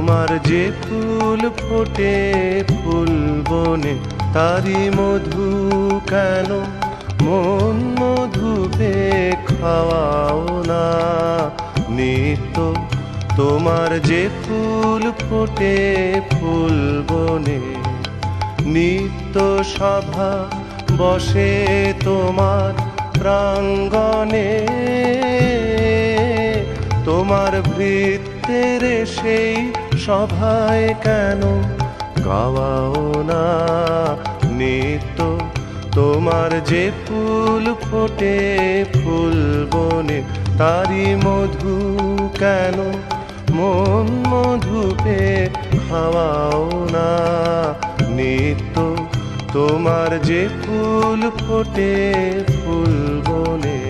তোমার যে ফুল ফোটে ফুল বনে তারি মধু কেন মন মধুপে খাওয়াও না নিত্য তোমার যে ফুল ফোটে ফুল বনে নিত্য সভা বসে তোমার প্রাঙ্গণে তোমার ভৃত্যের সেই সভায় কেন গাওয়াও না নিত্য তোমার যে ফুল ফোটে ফুল বনে তারি মধু কেন মন মধুপে খাওয়াও না নিত্য তোমার যে ফুল ফোটে ফুল বনে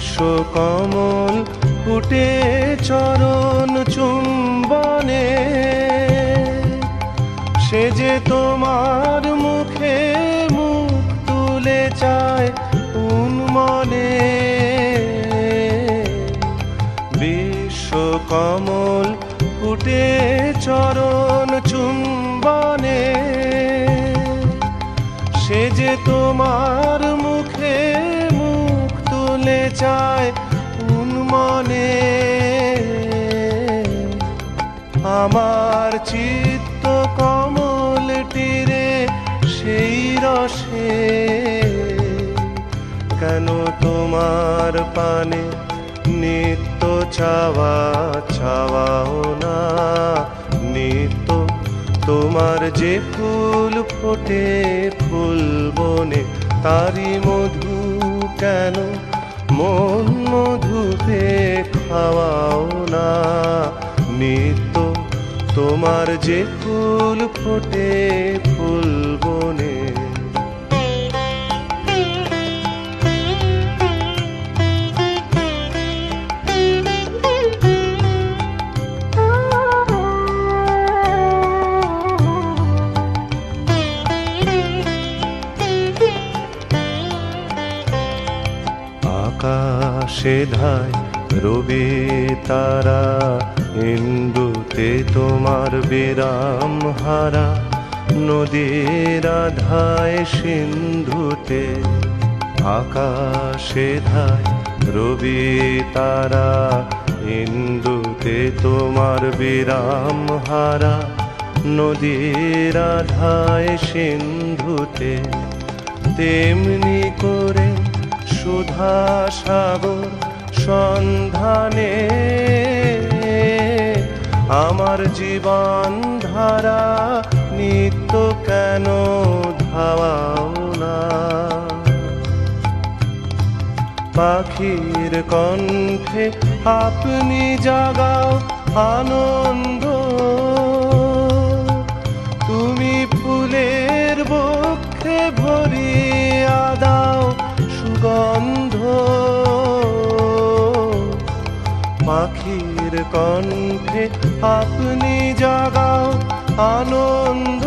বিশ্বকমল ফুটে চরণ চুম্বনে সে যে তোমার মুখে মুখ তুলে চায় উন্মনে বিশ্বকমল ফুটে চরণ চুম্বনে সে যে তোমার মুখে মুখ তুলে চায় উন্মনে আমার চিত্ত কমলটিরে সেই রসে কেন তোমার পানে নিত্য চাওয়া চাওয়াও না নিত্য তোমার যে ফুল ফোটে ফুল বনে তারি মধু কেন মন মধুপে খাওয়াও না নিত্য তোমার যে ফুল ফোটে ফুল বনে আকাশে ধায় রবি তারা ইন্দুতে তোমার বিরাম হারা নদীর ধায় সিন্ধুতে আকাশে ধায় রবি তারা ইন্দুতে তোমার বিরাম হারা নদীর ধায় সিন্ধুতে তেমনি করে সুধা সাগর সন্ধানে আমার জীবন ধারা নিত্য কেন ধাওয়াও না পাখির কণ্ঠে আপনি জাগাও আনন্দ তুমি ফুলের বক্ষে ভরিয়া দাও সুগন্ধ পাখির কণ্ঠে আপনি জাগাও আনন্দ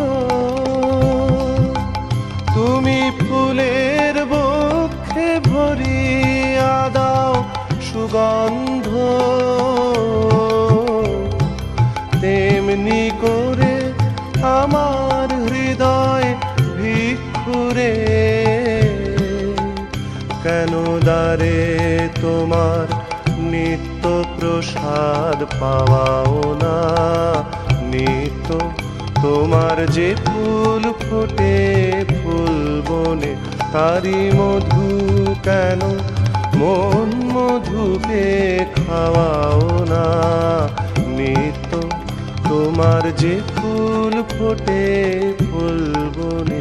তুমি ফুলের বক্ষে ভরিয়া দাও সুগন্ধ তেমনি করে আমার হৃদয় ভিক্ষুরে কেন দ্বারে তোমার নিত্য প্রসাদ পাওয়াও না নিত্য তোমার যে ফুল ফোটে ফুল বনে তারি মধু কেন মন মধুপে খাওয়াও না নিত্য তোমার যে ফুল ফোটে ফুল বনে